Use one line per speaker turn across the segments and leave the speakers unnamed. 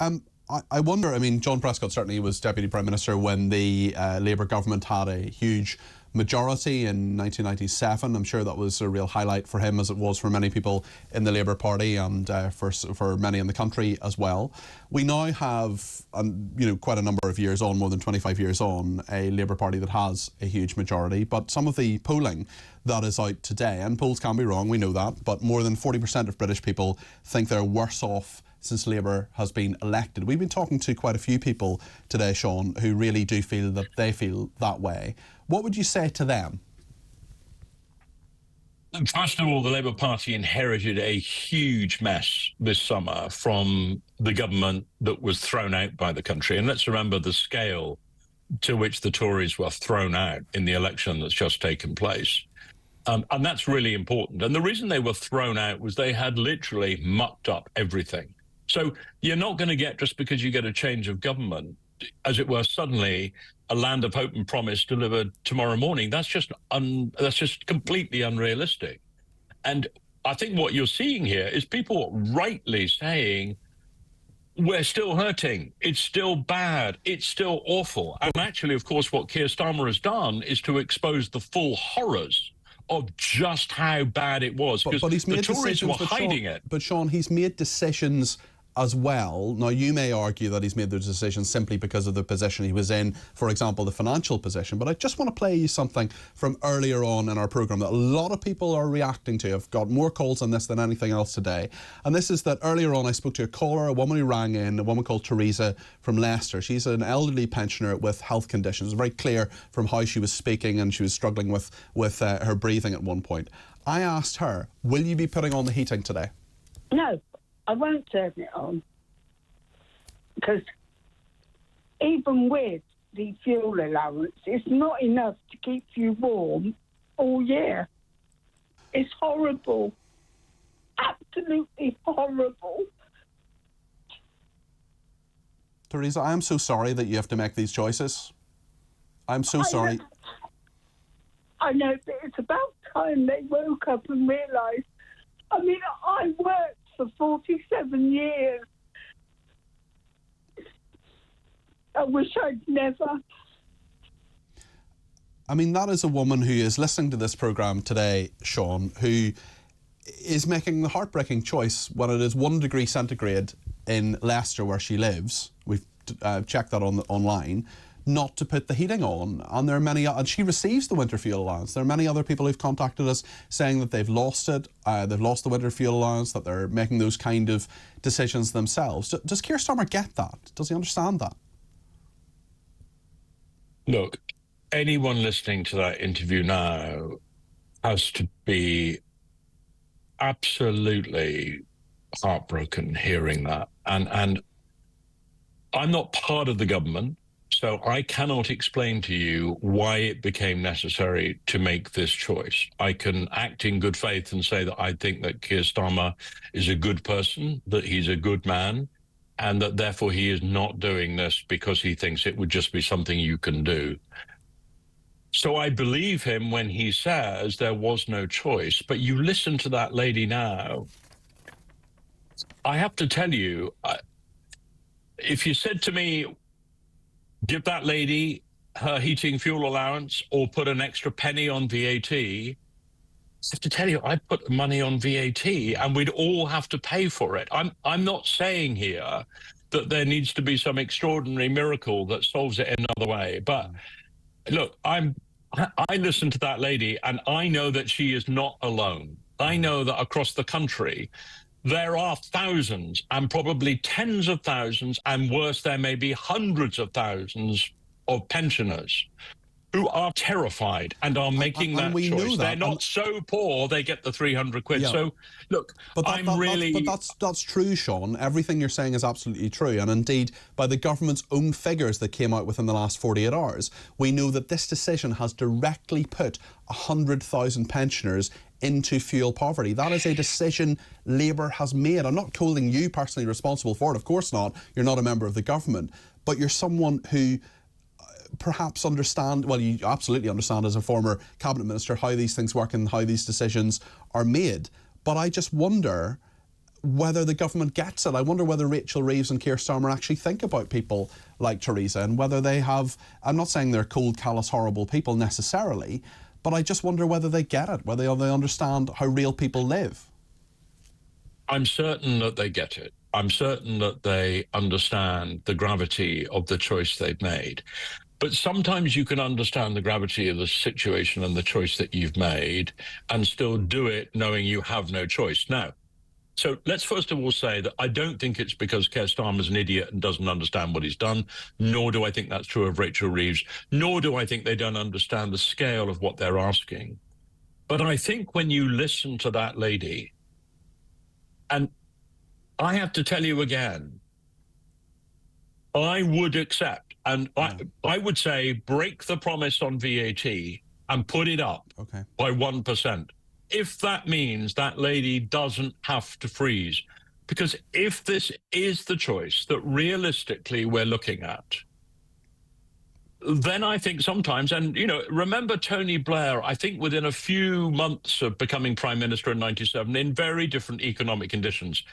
I wonder, I mean, John Prescott certainly was Deputy Prime Minister when the Labour government had a huge majority in 1997. I'm sure that was a real highlight for him, as it was for many people in the Labour Party and for many in the country as well. We now have, quite a number of years on, more than 25 years on, a Labour Party that has a huge majority. But some of the polling that is out today, and polls can be wrong, we know that, but more than 40% of British people think they're worse off since Labour has been elected. We've been talking to quite a few people today, Shaun, who really do feel that they feel that way. What would you say to them?
First of all, the Labour Party inherited a huge mess this summer from the government that was thrown out by the country. And let's remember the scale to which the Tories were thrown out in the election that's just taken place. And that's really important. And the reason they were thrown out was they had literally mucked up everything. So you're not going to get, just because you get a change of government, as it were, suddenly a land of hope and promise delivered tomorrow morning. That's just completely unrealistic. And I think what you're seeing here is people rightly saying, we're still hurting, it's still bad, it's still awful. And actually, of course, what Keir Starmer has done is to expose the full horrors of just how bad it was.
But he's made
the Tories were hiding
Shaun,
it.
But Shaun, he's made decisions as well. Now, you may argue that he's made those decisions simply because of the position he was in, for example, the financial position. But I just want to play you something from earlier on in our programme that a lot of people are reacting to. I've got more calls on this than anything else today. And this is that earlier on I spoke to a caller, a woman who rang in, a woman called Teresa from Leicester. She's an elderly pensioner with health conditions. It was very clear from how she was speaking, and she was struggling with her breathing at one point. I asked her, will you be putting on the heating today?
No. I won't turn it on, because even with the fuel allowance, it's not enough to keep you warm all year. It's horrible. Absolutely horrible.
Teresa, I am so sorry that you have to make these choices. I'm so sorry.
I know, but it's about time they woke up and realised. I mean, I worked for 47 years. I wish I'd never.
I mean, that is a woman who is listening to this programme today, Shaun, who is making the heartbreaking choice when it is 1 degree centigrade in Leicester, where she lives. We've checked that online. Not to put the heating on, and there are many, and she receives the winter fuel allowance. There are many other people who've contacted us saying that they've lost it, they've lost the winter fuel allowance, that they're making those kind of decisions themselves. Does Keir Starmer get that? Does he understand that?
Look, anyone listening to that interview now has to be absolutely heartbroken hearing that. And I'm not part of the government, so I cannot explain to you why it became necessary to make this choice. I can act in good faith and say that I think that Keir Starmer is a good person, that he's a good man, and that therefore he is not doing this because he thinks it would just be something you can do. So I believe him when he says there was no choice. But you listen to that lady now, I have to tell you, if you said to me, give that lady her heating fuel allowance or put an extra penny on VAT, I have to tell you, I'd put the money on VAT and we'd all have to pay for it. I'm not saying here that there needs to be some extraordinary miracle that solves it another way. But look, I listen to that lady and I know that she is not alone. I know that across the country, there are thousands and probably tens of thousands, and worse, there may be hundreds of thousands of pensioners who are terrified and are making that choice. They're not so poor they get the 300 quid. Yeah. So, look, but
that's true, Shaun. Everything you're saying is absolutely true. And indeed, by the government's own figures that came out within the last 48 hours, we know that this decision has directly put 100,000 pensioners into fuel poverty. That is a decision Labour has made. I'm not holding you personally responsible for it, of course not. You're not a member of the government, but you're someone who perhaps understand, well, you absolutely understand as a former cabinet minister how these things work and how these decisions are made. But I just wonder, whether the government gets it. I wonder whether Rachel Reeves and Keir Starmer actually think about people like Teresa, and whether they have, I'm not saying they're cold, callous, horrible people necessarily, but I just wonder whether they get it, whether they understand how real people live.
I'm certain that they get it. I'm certain that they understand the gravity of the choice they've made. But sometimes you can understand the gravity of the situation and the choice that you've made and still do it knowing you have no choice. Now, so let's first of all say that I don't think it's because Keir Starmer's an idiot and doesn't understand what he's done, nor do I think that's true of Rachel Reeves, nor do I think they don't understand the scale of what they're asking. But I think when you listen to that lady, and I have to tell you again, I would accept, and I would say break the promise on VAT and put it up by 1%. If that means that lady doesn't have to freeze. Because if this is the choice that realistically we're looking at, then I think sometimes, and, you know, remember Tony Blair, I think within a few months of becoming Prime Minister in 97, in very different economic conditions,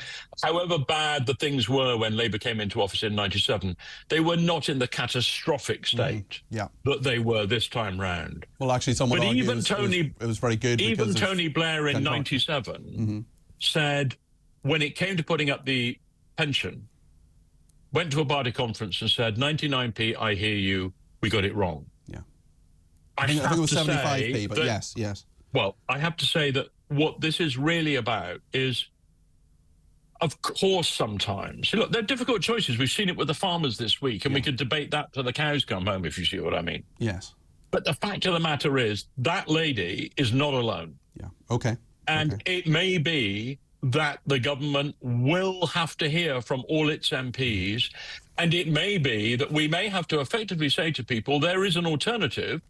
however bad the things were when Labour came into office in 97, they were not in the catastrophic state that they were this time round.
Well, actually, someone
but
argued
it
was very good.
Even Tony Blair in 97 said, when it came to putting up the pension, went to a party conference and said, 99p, I hear you. We got it wrong.
Yeah. I think it was 75p, but
that,
yes.
Well, I have to say that what this is really about is, of course, sometimes, look, they're difficult choices. We've seen it with the farmers this week, and we could debate that till the cows come home, if you see what I mean.
Yes.
But the fact of the matter is, that lady is not alone.
Yeah. Okay.
And it may be that the government will have to hear from all its MPs, and it may be that we may have to effectively say to people, there is an alternative,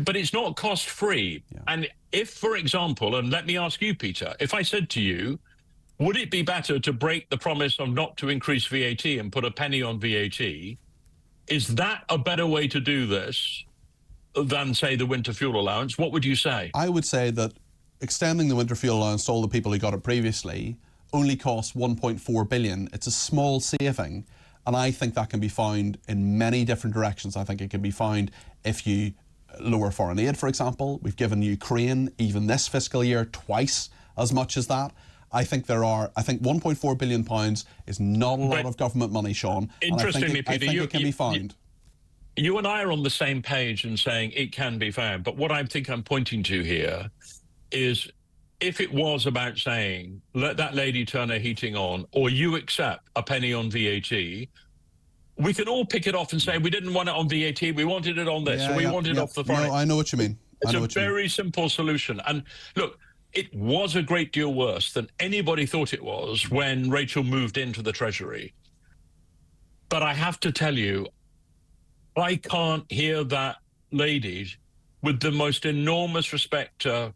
but it's not cost-free. And if, for example, and let me ask you, Peter, if I said to you, would it be better to break the promise of not to increase VAT and put a penny on VAT? Is that a better way to do this than, say, the winter fuel allowance? What would you say?
I would say that extending the winter fuel allowance to all the people who got it previously only costs 1.4 billion. It's a small saving, and I think that can be found in many different directions. I think it can be found if you lower foreign aid, for example. We've given Ukraine, even this fiscal year, twice as much as that. I think 1.4 billion pounds is not a lot of government money, Shaun.
Interestingly, Peter,
I think it can be found.
You and I are on the same page in saying it can be found. But what I think I'm pointing to here is, if it was about saying, let that lady turn her heating on, or you accept a penny on VAT, we can all pick it off and say, we didn't want it on VAT, we wanted it on this, or we wanted it off the foreign.
No, I know what you mean.
It's a very simple solution. And look, it was a great deal worse than anybody thought it was when Rachel moved into the Treasury. But I have to tell you, I can't hear that lady, with the most enormous respect to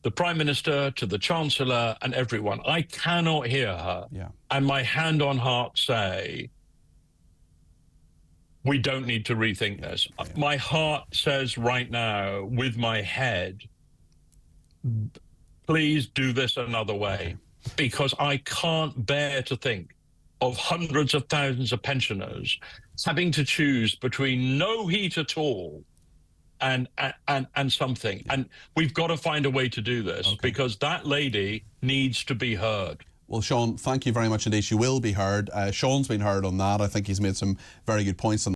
the Prime Minister, to the Chancellor and everyone, I cannot hear her and my hand on heart say, we don't need to rethink this. My heart says right now, with my head, please do this another way, because I can't bear to think of hundreds of thousands of pensioners having to choose between no heat at all and something. And we've got to find a way to do this, because that lady needs to be heard.
Well, Shaun, thank you very much indeed. She will be heard. Shaun's been heard on that. I think he's made some very good points on